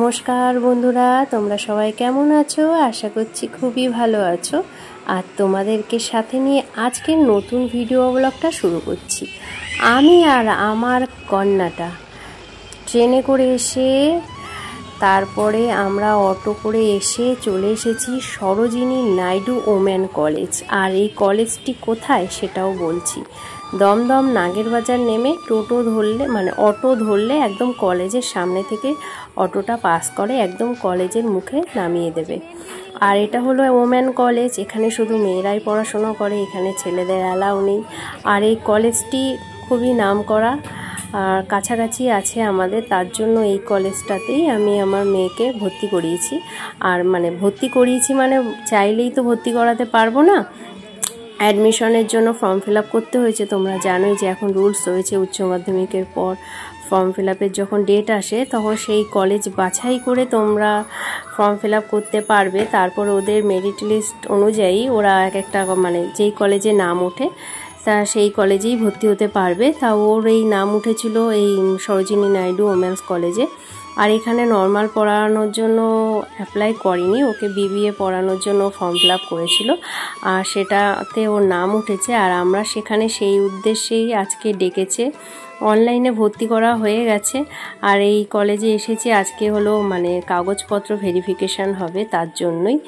নমস্কার বন্ধুরা, তোমরা সবাই কেমন আছো? আশা করছি খুবই ভালো আছো। আর তোমাদেরকে সাথে নিয়ে আজকের নতুন ভিডিও ব্লগটা শুরু করছি। আমি আর আমার কন্যাটা ট্রেনে করে এসে তারপরে আমরা অটো করে এসে চলে এসেছি সরোজিনী নাইডু ওমেন কলেজ। আর এই কলেজটি কোথায় সেটাও বলছি। দমদম নাগেরবাজার নেমে টোটো ধরলে মানে অটো ধরলে একদম কলেজের সামনে থেকে অটোটা পাস করে একদম কলেজের মুখে নামিয়ে দেবে। আর এটা হলো ওমেন কলেজ, এখানে শুধু মেয়েরাই পড়াশোনা করে, এখানে ছেলেদের অ্যালাউ নেই। আর এই কলেজটি খুবই নামকরা আর কাছাকাছি আছে আমাদের, তার জন্য এই কলেজটাতেই আমি আমার মেয়েকে ভর্তি করিয়েছি। আর ভর্তি করিয়েছি চাইলেই তো ভর্তি করাতে পারবো না, অ্যাডমিশনের জন্য ফর্ম ফিল আপ করতে হয়েছে। তোমরা জানোই যে এখন রুলস হয়েছে, উচ্চ মাধ্যমিকের পর ফর্ম ফিল আপের যখন ডেট আসে তখন সেই কলেজ বাছাই করে তোমরা ফর্ম ফিল আপ করতে পারবে। তারপর ওদের মেরিট লিস্ট অনুযায়ী ওরা এক একটা যেই কলেজে নাম ওঠে তা সেই কলেজেই ভর্তি হতে পারবে। তা ওর এই নাম উঠেছিল এই সরোজিনী নাইডু ওমেন্স কলেজে। আর এখানে নর্মাল পড়ানোর জন্য অ্যাপ্লাই করেনি, ওকে বিবিএ পড়ানোর জন্য ফর্ম ফিল আপ করেছিল আর সেটাতে ওর নাম উঠেছে। আর আমরা সেখানে সেই উদ্দেশ্যেই আজকে ডেকেছে, অনলাইনে ভর্তি করা হয়ে গেছে। আর এই কলেজে এসেছি আজকে হলো কাগজপত্র ভেরিফিকেশান হবে, তার জন্যই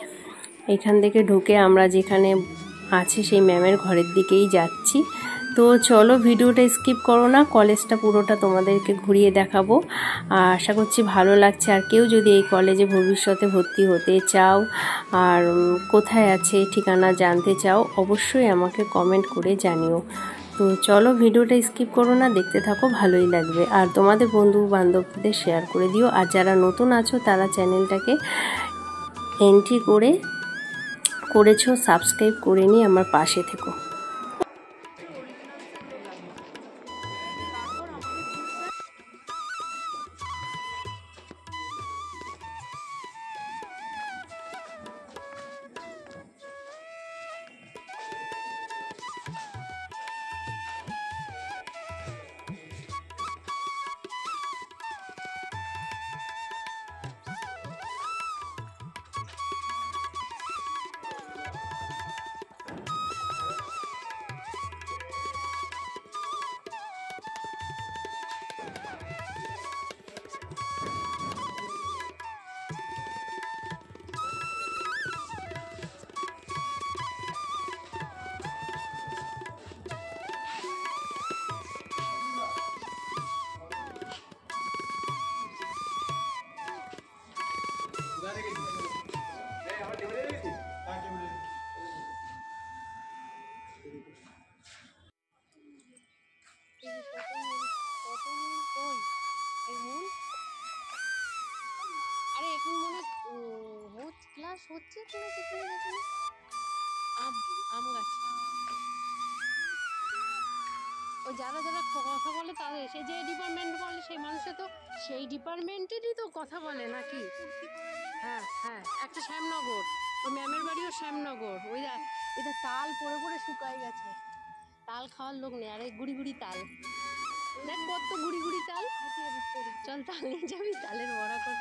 এখান থেকে ঢুকে আমরা যেখানে আছে সেই ম্যামের ঘরের দিকেই যাচ্ছি। তো চলো ভিডিওটা স্কিপ করো না, কলেজটা পুরোটা তোমাদেরকে ঘুরিয়ে দেখাবো। আশা করছি ভালো লাগছে। আর কেউ যদি এই কলেজে ভবিষ্যতে ভর্তি হতে চাও আর কোথায় আছে ঠিকানা জানতে চাও, অবশ্যই আমাকে কমেন্ট করে জানিও। তো চলো ভিডিওটা স্কিপ করো না, দেখতে থাকো, ভালোই লাগবে। আর তোমাদের বন্ধু বান্ধবদের শেয়ার করে দিও। আর যারা নতুন আছো তারা চ্যানেলটাকে এন্ট্রি করেছো, সাবস্ক্রাইব করে নিয়ে আমার পাশে থেকো। আরে এখন মনে ক্লাস হচ্ছে কিনা সেখানে দেখুন আম গাছ, ওই যারা যারা কথা বলে তাদের সে যে ডিপার্টমেন্ট বলে সেই মানুষে তো সেই ডিপার্টমেন্টেরই তো কথা বলে নাকি। হ্যাঁ হ্যাঁ, একটা শ্যামনগর, ওই ম্যামের বাড়িও শ্যামনগর। ওই এটা তাল পড়ে পড়ে শুকায় গেছে, তাল খাওয়ার লোক নেই। আর এই গুড়ি গুড়ি তাল দেখ, কত গুড়ি গুড়ি তাল। চল তাল নিয়ে যাবি, তালের বড়া কর